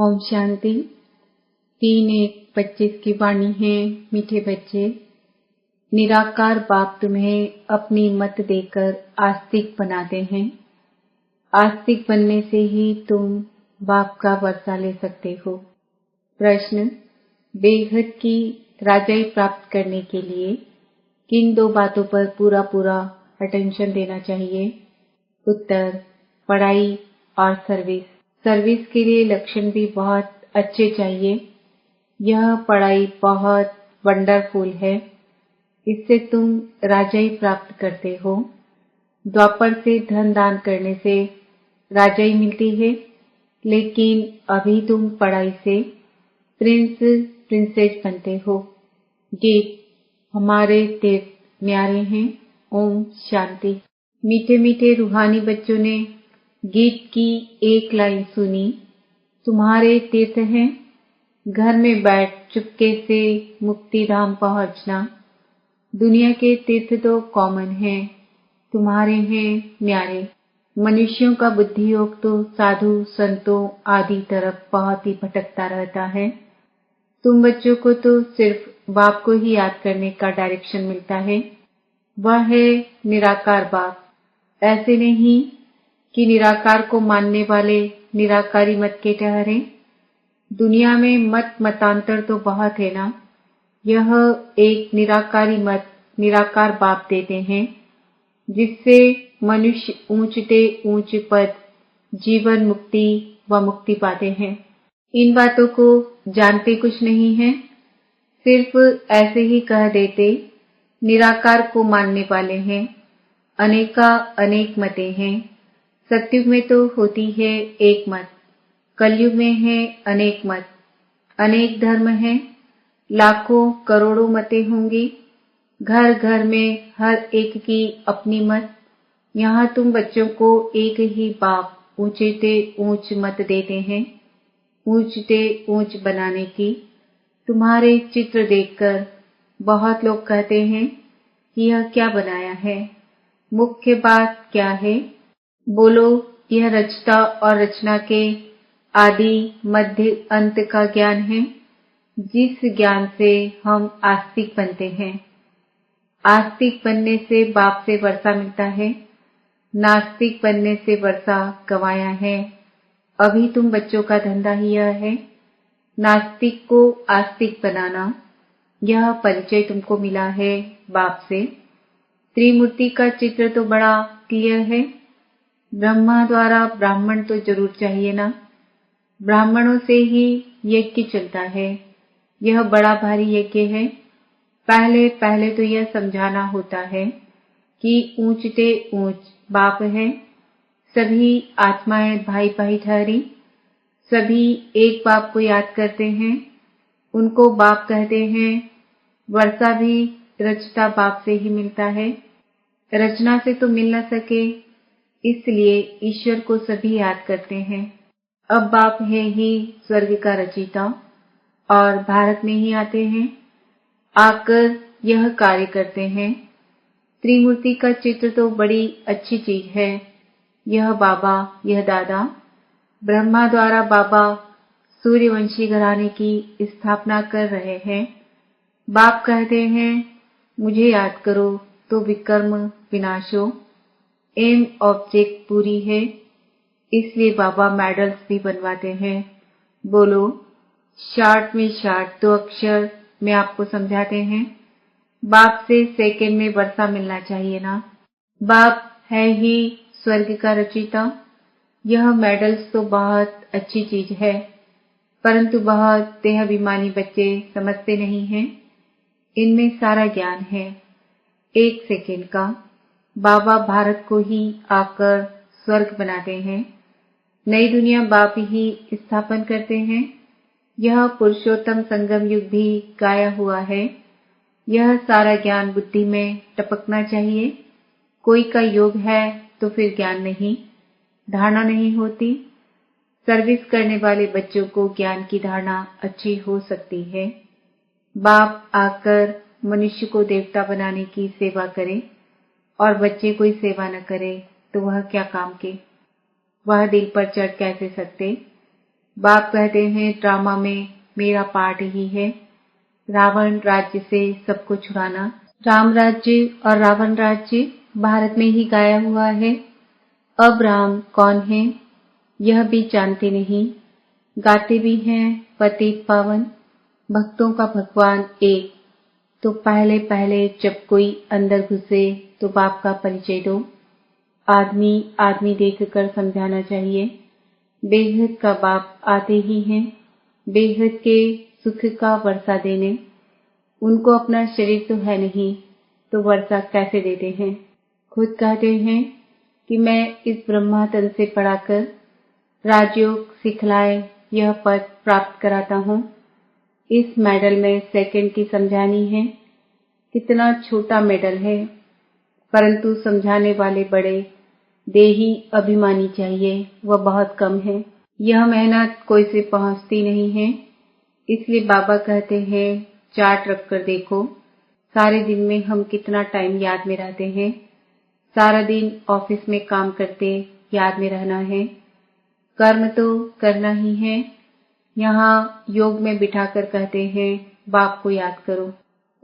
ओम शांति। 3-1-25 की वाणी है। मीठे बच्चे, निराकार बाप तुम्हें अपनी मत देकर आस्तिक बनाते हैं। आस्तिक बनने से ही तुम बाप का वर्षा ले सकते हो। प्रश्न, बेहद की राजाई प्राप्त करने के लिए किन 2 बातों पर पूरा पूरा अटेंशन देना चाहिए? उत्तर, पढ़ाई और सर्विस। सर्विस के लिए लक्षण भी बहुत अच्छे चाहिए। यह पढ़ाई बहुत वंडरफुल है। इससे तुम राजाई प्राप्त करते हो। द्वापर से धन दान करने से राजाई मिलती है, लेकिन अभी तुम पढ़ाई से प्रिंस प्रिंसेस बनते हो। गीत, हमारे तीर्थ न्यारे हैं। ओम शांति। मीठे मीठे रूहानी बच्चों ने गीत की एक लाइन सुनी, तुम्हारे तीर्थ हैं घर में बैठ चुपके से मुक्ति धाम पहुंचना। दुनिया के तीर्थ तो कॉमन हैं, तुम्हारे हैं न्यारे। मनुष्यों का बुद्धि योग तो साधु संतों आदि तरफ बहुत ही भटकता रहता है। तुम बच्चों को तो सिर्फ बाप को ही याद करने का डायरेक्शन मिलता है। वह है निराकार बाप। ऐसे नहीं कि निराकार को मानने वाले निराकारी मत के ठहरे। दुनिया में मत मतांतर तो बहुत है ना। यह एक निराकारी मत निराकार बाप देते हैं, जिससे मनुष्य ऊंचते ऊंच पद जीवन मुक्ति व मुक्ति पाते हैं। इन बातों को जानते कुछ नहीं है, सिर्फ ऐसे ही कह देते। निराकार को मानने वाले हैं, अनेका अनेक मतें हैं। सत्युग में तो होती है एक मत, कलयुग में है अनेक मत। अनेक धर्म हैं, लाखों करोड़ों मतें होंगी। घर घर में हर एक की अपनी मत। यहाँ तुम बच्चों को एक ही बाप ऊंचते ऊंच मत देते हैं, ऊंचते ऊंच बनाने की। तुम्हारे चित्र देखकर बहुत लोग कहते हैं कि यह क्या बनाया है। मुख्य बात क्या है? बोलो, यह रचता और रचना के आदि मध्य अंत का ज्ञान है, जिस ज्ञान से हम आस्तिक बनते हैं। आस्तिक बनने से बाप से वर्षा मिलता है, नास्तिक बनने से वर्षा गंवाया है। अभी तुम बच्चों का धंधा ही यह है, नास्तिक को आस्तिक बनाना। यह परिचय तुमको मिला है बाप से। त्रिमूर्ति का चित्र तो बड़ा क्लियर है। ब्रह्मा द्वारा ब्राह्मण तो जरूर चाहिए ना। ब्राह्मणों से ही यज्ञ चलता है। यह बड़ा भारी यज्ञ है। पहले पहले तो यह समझाना होता है कि ऊंचते ऊंच बाप है। सभी आत्माएं भाई भाई ठहरी, सभी एक बाप को याद करते हैं, उनको बाप कहते हैं। वर्षा भी रचता बाप से ही मिलता है, रचना से तो मिल न सके, इसलिए ईश्वर को सभी याद करते हैं। अब बाप है ही स्वर्ग का रचयिता और भारत में ही आते हैं, आकर यह कार्य करते हैं। त्रिमूर्ति का चित्र तो बड़ी अच्छी चीज है। यह बाबा, यह दादा। ब्रह्मा द्वारा बाबा सूर्यवंशी घराने की स्थापना कर रहे हैं। बाप कहते हैं, मुझे याद करो तो विकर्म विनाश हो। एम ऑब्जेक्ट पूरी है, इसलिए बाबा मेडल्स भी बनवाते हैं। बोलो, शार्ट में शार्ट 2 अक्षर में आपको समझाते हैं। बाप से सेकंड में वर्षा मिलना चाहिए ना। बाप है ही स्वर्ग का रचयिता। यह मेडल्स तो बहुत अच्छी चीज है, परंतु बहुत देहाभिमानी बच्चे समझते नहीं हैं। इनमें सारा ज्ञान है। 1 सेकंड का बाबा भारत को ही आकर स्वर्ग बनाते हैं। नई दुनिया बाप ही स्थापन करते हैं। यह पुरुषोत्तम संगम युग भी गाया हुआ है। यह सारा ज्ञान बुद्धि में टपकना चाहिए। कोई का योग है तो फिर ज्ञान नहीं, धारणा नहीं होती। सर्विस करने वाले बच्चों को ज्ञान की धारणा अच्छी हो सकती है। बाप आकर मनुष्य को देवता बनाने की सेवा करे और बच्चे कोई सेवा न करे तो वह क्या काम के? वह दिल पर चढ़ कैसे सकते? बाप कहते हैं ड्रामा में मेरा पार्ट ही है रावण राज्य से सबको छुड़ाना। राम राज्य और रावण राज्य भारत में ही गाया हुआ है। अब राम कौन है यह भी जानते नहीं, गाते भी हैं पतित पावन, भक्तों का भगवान एक। तो पहले पहले जब कोई अंदर घुसे तो बाप का परिचय दो। आदमी आदमी देखकर समझाना चाहिए। बेहद का बाप आते ही हैं बेहद के सुख का वर्षा देने। उनको अपना शरीर तो है नहीं तो वर्षा कैसे देते हैं। खुद कहते हैं कि मैं इस ब्रह्मा तन से पढ़ाकर राजयोग सिखलाए यह पद प्राप्त कराता हूँ। इस मेडल में सेकंड की समझानी है। कितना छोटा मेडल है, परंतु समझाने वाले बड़े देही अभिमानी चाहिए, वह बहुत कम है। यह मेहनत कोई से पहुंचती नहीं है, इसलिए बाबा कहते हैं चार्ट रखकर देखो सारे दिन में हम कितना टाइम याद में रहते हैं। सारा दिन ऑफिस में काम करते याद में रहना है। कर्म तो करना ही है। यहाँ योग में बिठाकर कहते हैं बाप को याद करो।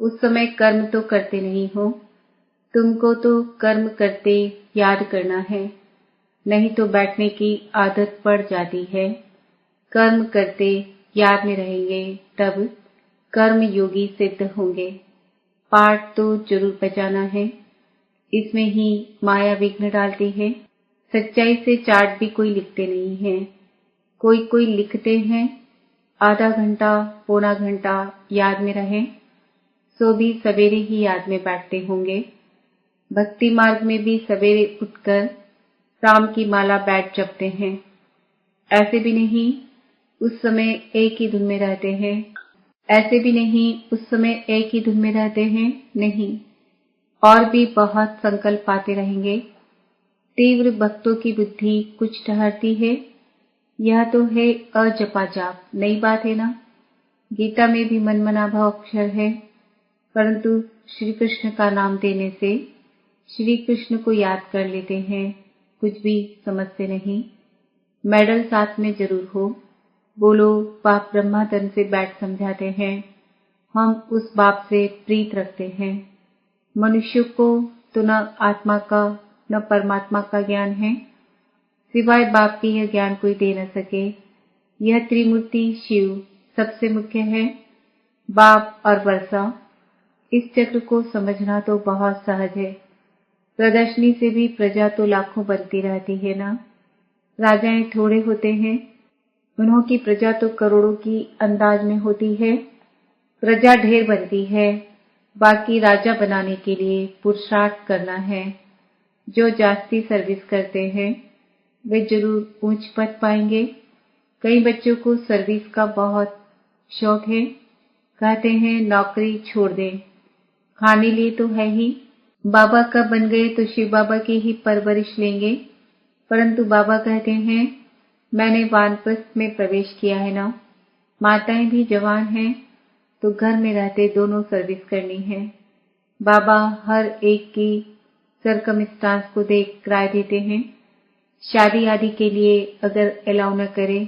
उस समय कर्म तो करते नहीं हो, तुमको तो कर्म करते याद करना है, नहीं तो बैठने की आदत पड़ जाती है। कर्म करते याद में रहेंगे तब कर्म योगी सिद्ध होंगे। पाठ तो जरूर बजाना है, इसमें ही माया विघ्न डालती है। सच्चाई से चार्ट भी कोई लिखते नहीं है, कोई कोई लिखते हैं आधा घंटा पौना घंटा याद में रहे, सो भी सवेरे ही याद में बैठते होंगे। भक्ति मार्ग में भी सवेरे उठकर राम की माला बैठ जपते हैं। ऐसे भी नहीं उस समय एक ही धुन में रहते हैं, ऐसे भी नहीं उस समय एक ही धुन में रहते हैं, नहीं, और भी बहुत संकल्प आते रहेंगे। तीव्र भक्तों की बुद्धि कुछ ठहरती है। यह तो है अजपा जाप, नई बात है ना। गीता में भी मनमना भाव अक्षर है, परंतु श्री कृष्ण का नाम देने से श्री कृष्ण को याद कर लेते हैं, कुछ भी समझते नहीं। मेडल साथ में जरूर हो। बोलो बाप ब्रह्मा तन से बैठ समझाते हैं, हम उस बाप से प्रीत रखते हैं। मनुष्य को तो न आत्मा का न परमात्मा का ज्ञान है, सिवाय बाप के यह ज्ञान कोई दे न सके। यह त्रिमूर्ति शिव सबसे मुख्य है, बाप और वर्षा। इस चक्र को समझना तो बहुत सहज है। प्रदर्शनी से भी प्रजा तो लाखों बनती रहती है ना। राजाएं थोड़े होते हैं, उन्हों की प्रजा तो करोड़ों की अंदाज में होती है। प्रजा ढेर बनती है, बाकी राजा बनाने के लिए पुरुषार्थ करना है। जो जास्ती सर्विस करते हैं वे जरूर ऊंच पद पाएंगे। कई बच्चों को सर्विस का बहुत शौक है, कहते हैं नौकरी छोड़ दें, खाने लिए तो है ही। बाबा का बन गए तो शिव बाबा की ही परवरिश लेंगे, परंतु बाबा कहते हैं मैंने वानप्रस्थ में प्रवेश किया है ना। माताएं भी जवान हैं तो घर में रहते दोनों सर्विस करनी है। बाबा हर एक की सरकमस्टांस को देख राय देते हैं। शादी आदि के लिए अगर अलाउ न करे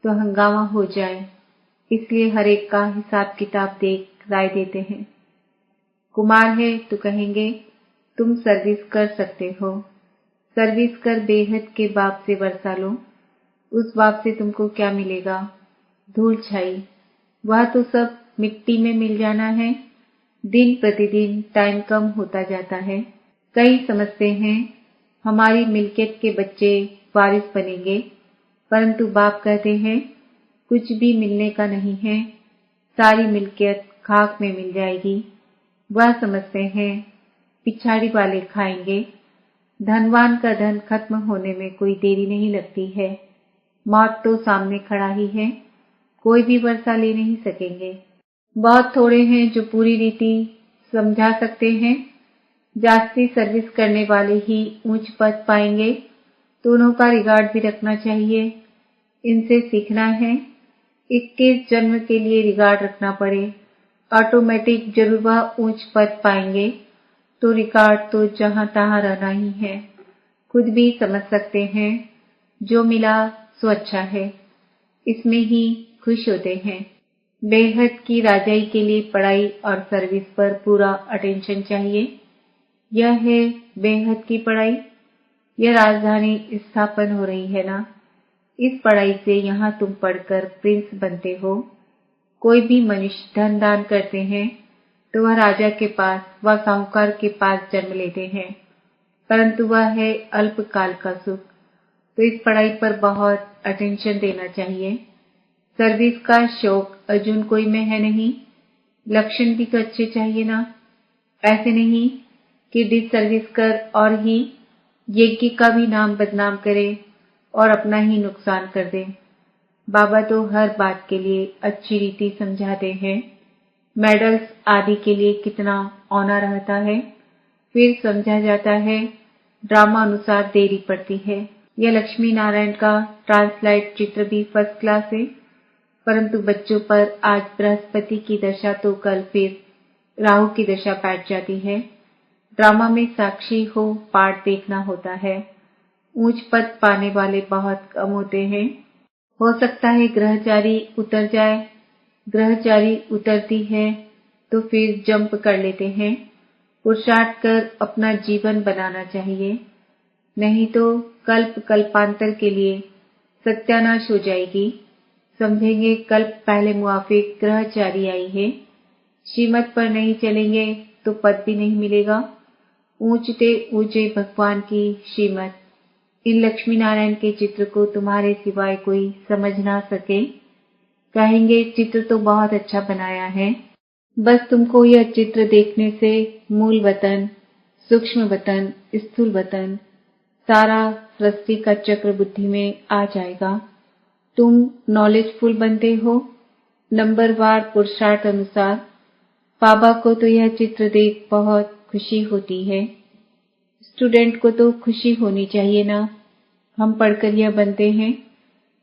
तो हंगामा हो जाए, इसलिए हर एक का हिसाब किताब देख राय देते हैं। कुमार है तो कहेंगे तुम सर्विस कर सकते हो, सर्विस कर बेहद के बाप से वर्षा लो। उस बाप से तुमको क्या मिलेगा, धूल छाई, वह तो सब मिट्टी में मिल जाना है। दिन प्रतिदिन टाइम कम होता जाता है। कई समझते हैं हमारी मिल्कियत के बच्चे वारिस बनेंगे, परंतु बाप कहते हैं कुछ भी मिलने का नहीं है, सारी मिल्कियत खाक में मिल जाएगी। वह समझते हैं पिछाड़ी वाले खाएंगे। धनवान का धन खत्म होने में कोई देरी नहीं लगती है। मौत तो सामने खड़ा ही है, कोई भी वर्षा ले नहीं सकेंगे। बहुत थोड़े हैं जो पूरी रीति समझा सकते हैं। जास्ती सर्विस करने वाले ही ऊंच पद पाएंगे, तो उनका रिगार्ड भी रखना चाहिए। इनसे सीखना है, 21 जन्म के लिए रिगार्ड रखना पड़े, ऑटोमेटिक जरूर वह ऊंच पद पाएंगे, तो रिगार्ड तो जहां तहां रहना ही है। खुद भी समझ सकते हैं जो मिला सो अच्छा है। इसमें ही खुश होते हैं। बेहद की राजाई के लिए पढ़ाई और सर्विस पर पूरा अटेंशन चाहिए। यह है बेहद की पढ़ाई। यह राजधानी स्थापन हो रही है ना। इस पढ़ाई से यहाँ तुम पढ़कर प्रिंस बनते हो। कोई भी मनुष्य धन दान करते हैं तो वह राजा के पास व साहूकार के पास जन्म लेते हैं, परंतु वह है अल्पकाल का सुख। तो इस पढ़ाई पर बहुत अटेंशन देना चाहिए। सर्विस का शौक अर्जुन कोई में है नहीं। लक्षण भी तो अच्छे चाहिए ना। ऐसे नहीं कि डिस सर्विस कर और ही यज्ञ का भी नाम बदनाम करे और अपना ही नुकसान कर दे। बाबा तो हर बात के लिए अच्छी रीति समझाते हैं। मेडल्स आदि के लिए कितना औना रहता है, फिर समझा जाता है, ड्रामा अनुसार देरी पड़ती है। यह लक्ष्मी नारायण का ट्रांसलाइट चित्र भी फर्स्ट क्लास है, परंतु बच्चों पर आज बृहस्पति की दशा तो कल फिर राहु की दशा बैठ जाती है। ड्रामा में साक्षी हो पाठ देखना होता है। ऊंच पद पाने वाले बहुत कम होते हैं। हो सकता है ग्रहचारी उतर जाए। ग्रहचारी उतरती है तो फिर जंप कर लेते हैं। पुरुषार्थ कर अपना जीवन बनाना चाहिए, नहीं तो कल्प कल्पांतर के लिए सत्यानाश हो जाएगी। समझेंगे कल्प पहले मुआफिक ग्रहचारी आई है। श्रीमत पर नहीं चलेंगे तो पद भी नहीं मिलेगा। ऊंचते ऊंचे भगवान की श्रीमत। इन लक्ष्मी नारायण के चित्र को तुम्हारे सिवाय कोई समझ ना सके। कहेंगे चित्र तो बहुत अच्छा बनाया है, बस तुमको यह चित्र देखने से मूल वतन, सूक्ष्म वतन, स्थूल वतन, सारा सृष्टि का चक्र बुद्धि में आ जाएगा। तुम नॉलेजफुल बनते हो नंबरवार पुरुषार्थ अनुसार। बाबा को तो यह चित्र देख बहुत खुशी होती है। स्टूडेंट को तो खुशी होनी चाहिए ना। हम पढ़कर यह बनते हैं।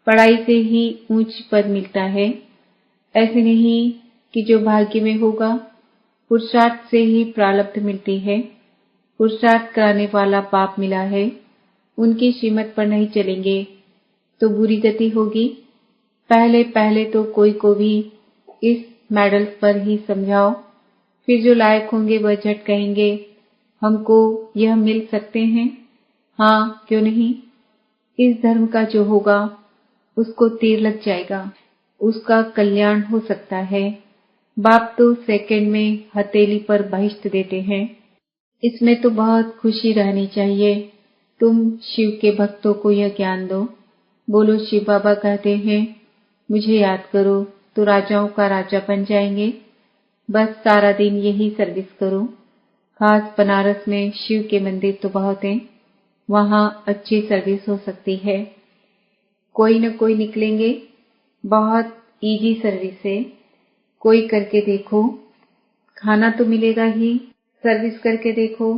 पढ़ाई से ही ऊंच पद मिलता है। ऐसे नहीं कि जो भाग्य में होगा। पुरुषार्थ से ही प्रारब्ध मिलती है। पुरुषार्थ कराने वाला बाप मिला है। उनकी श्रीमत पर नहीं चलेंगे तो बुरी गति होगी। पहले पहले तो कोई को भी इस मेडल्स पर ही समझाओ, फिर जो लायक होंगे वह झट कहेंगे हमको यह मिल सकते हैं। हाँ, क्यों नहीं। इस धर्म का जो होगा उसको तीर लग जाएगा, उसका कल्याण हो सकता है। बाप तो सेकंड में हथेली पर बहिष्ट देते हैं। इसमें तो बहुत खुशी रहनी चाहिए। तुम शिव के भक्तों को यह ज्ञान दो। बोलो शिव बाबा कहते हैं मुझे याद करो तो राजाओं का राजा बन जाएंगे। बस सारा दिन यही सर्विस करो। खास बनारस में शिव के मंदिर तो बहुत हैं, वहां अच्छी सर्विस हो सकती है। कोई न कोई निकलेंगे। बहुत इजी सर्विस है, कोई करके देखो। खाना तो मिलेगा ही, सर्विस करके देखो।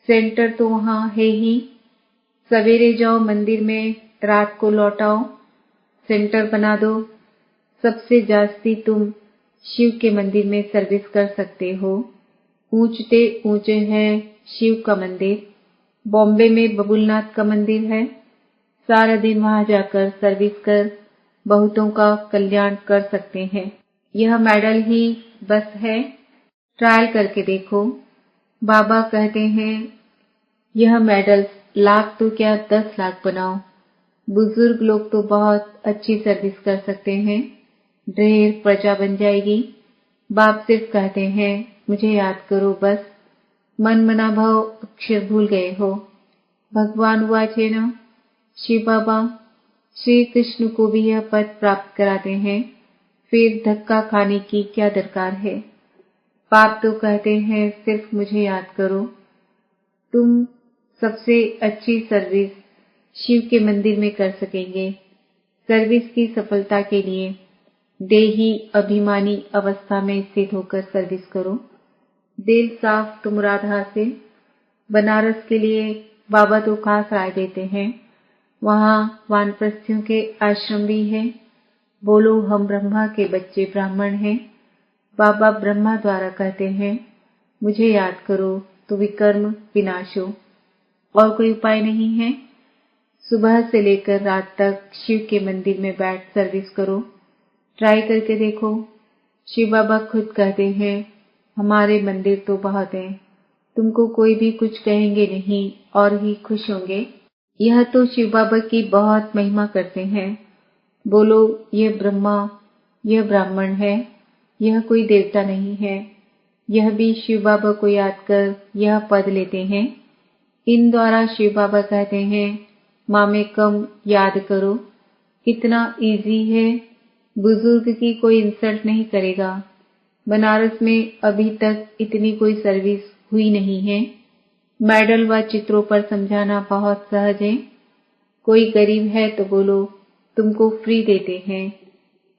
सेंटर तो वहां है ही। सवेरे जाओ मंदिर में, रात को लौटाओ। सेंटर बना दो। सबसे जास्ती तुम शिव के मंदिर में सर्विस कर सकते हो। ऊंचते ऊंचे है शिव का मंदिर। बॉम्बे में बबुलनाथ का मंदिर है। सारा दिन वहां जाकर सर्विस कर बहुतों का कल्याण कर सकते हैं। यह मेडल ही बस है, ट्रायल करके देखो। बाबा कहते हैं यह मेडल्स लाख तो क्या 10 लाख बनाओ। बुजुर्ग लोग तो बहुत अच्छी सर्विस कर सकते हैं, ढेर प्रजा बन जाएगी। बाप सिर्फ कहते हैं मुझे याद करो बस। मन मना भाव अक्षर भूल गए हो। भगवान वाचे न। शिव बाबा श्री कृष्ण को भी यह पद प्राप्त कराते हैं, फिर धक्का खाने की क्या दरकार है। बाप तो कहते हैं सिर्फ मुझे याद करो। तुम सबसे अच्छी सर्विस शिव के मंदिर में कर सकेंगे। सर्विस की सफलता के लिए देही अभिमानी अवस्था में स्थित होकर सर्विस करो। दिल साफ तो मुराद हासिल। बनारस के लिए बाबा तो खास राय देते हैं। वहां वानप्रस्थियों के आश्रम भी हैं। बोलो हम ब्रह्मा के बच्चे ब्राह्मण हैं। बाबा ब्रह्मा द्वारा कहते हैं मुझे याद करो तो विकर्म विनाश हो। और कोई उपाय नहीं है। सुबह से लेकर रात तक शिव के मंदिर में बैठ सर्विस करो। ट्राई करके देखो। शिव बाबा खुद कहते हैं, हमारे मंदिर तो बहुत हैं, तुमको कोई भी कुछ कहेंगे नहीं और ही खुश होंगे। यह तो शिव बाबा की बहुत महिमा करते हैं। बोलो, यह ब्रह्मा, यह ब्राह्मण है, यह कोई देवता नहीं है। यह भी शिव बाबा को याद कर यह पद लेते हैं। इन द्वारा शिव बाबा कहते हैं, माँ में कम याद करो। कितना इजी है, बुजुर्ग की कोई इंसल्ट नहीं करेगा। बनारस में अभी तक इतनी कोई सर्विस हुई नहीं है। मेडल व चित्रों पर समझाना बहुत सहज है। कोई गरीब है तो बोलो, तुमको फ्री देते हैं।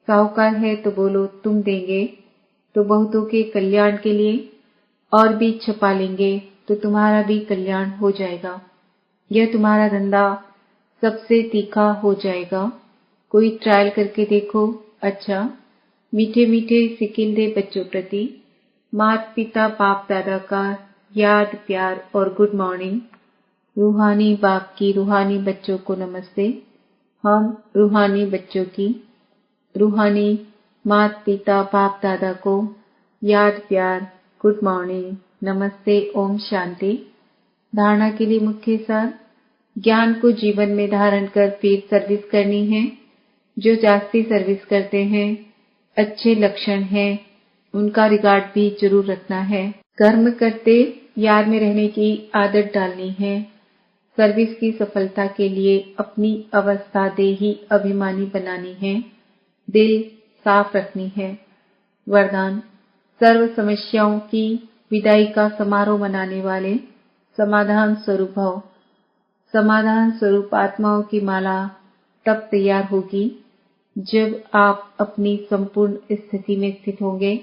साहूकार है तो बोलो, तुम देंगे तो बहुतों के कल्याण के लिए, और भी छपा लेंगे तो तुम्हारा भी कल्याण हो जाएगा। यह तुम्हारा धंधा सबसे तीखा हो जाएगा। कोई ट्रायल करके देखो। अच्छा, मीठे मीठे सिकिंदे बच्चों प्रति माता पिता बाप दादा का याद प्यार और गुड मॉर्निंग। रूहानी बाप की रूहानी बच्चों को नमस्ते। हम रूहानी बच्चों की रूहानी माता पिता बाप दादा को याद प्यार गुड मॉर्निंग नमस्ते ओम शांति। धारणा के लिए मुख्य सार, ज्ञान को जीवन में धारण कर फिर सर्विस करनी है। जो जास्ती सर्विस करते हैं, अच्छे लक्षण हैं, उनका रिगार्ड भी जरूर रखना है। कर्म करते याद में रहने की आदत डालनी है। सर्विस की सफलता के लिए अपनी अवस्था देही अभिमानी बनानी है। दिल साफ रखनी है। वरदान, सर्व समस्याओं की विदाई का समारोह मनाने वाले समाधान स्वरूप भव। समाधान स्वरूप आत्माओं की माला तब तैयार होगी जब आप अपनी संपूर्ण स्थिति में स्थित होंगे।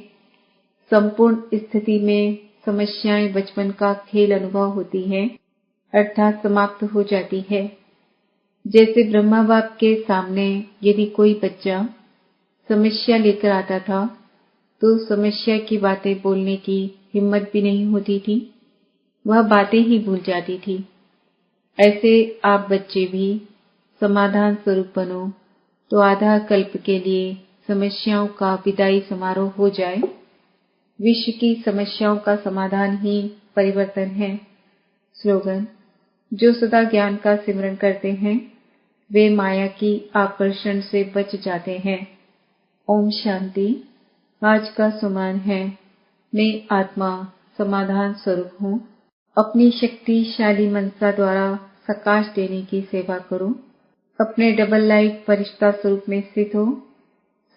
संपूर्ण स्थिति में समस्याएं बचपन का खेल अनुभव होती हैं, अर्थात समाप्त हो जाती है। जैसे ब्रह्मा बाप के सामने यदि कोई बच्चा समस्या लेकर आता था तो समस्या की बातें बोलने की हिम्मत भी नहीं होती थी, वह बातें ही भूल जाती थी। ऐसे आप बच्चे भी समाधान स्वरूप बनो तो आधा कल्प के लिए समस्याओं का विदाई समारोह हो जाए। विश्व की समस्याओं का समाधान ही परिवर्तन है। स्लोगन, जो सदा ज्ञान का सिमरन करते हैं वे माया की आकर्षण से बच जाते हैं। ओम शांति। आज का सुमन है, मैं आत्मा समाधान स्वरूप हूँ। अपनी शक्तिशाली मनसा द्वारा प्रकाश देने की सेवा करो। अपने डबल लाइट फरिश्ता स्वरूप में स्थित हो।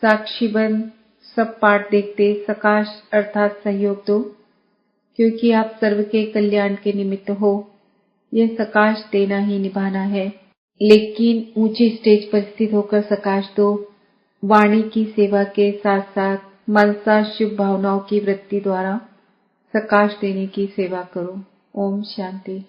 साक्षी बन सब पाठ देखते प्रकाश अर्थात सहयोग दो, क्योंकि आप सर्व के कल्याण के निमित्त हो। यह प्रकाश देना ही निभाना है, लेकिन ऊंची स्टेज पर स्थित होकर प्रकाश दो। वाणी की सेवा के साथ साथ मनसा शुभ भावनाओं की वृत्ति द्वारा प्रकाश देने की सेवा करो। ओम शांति।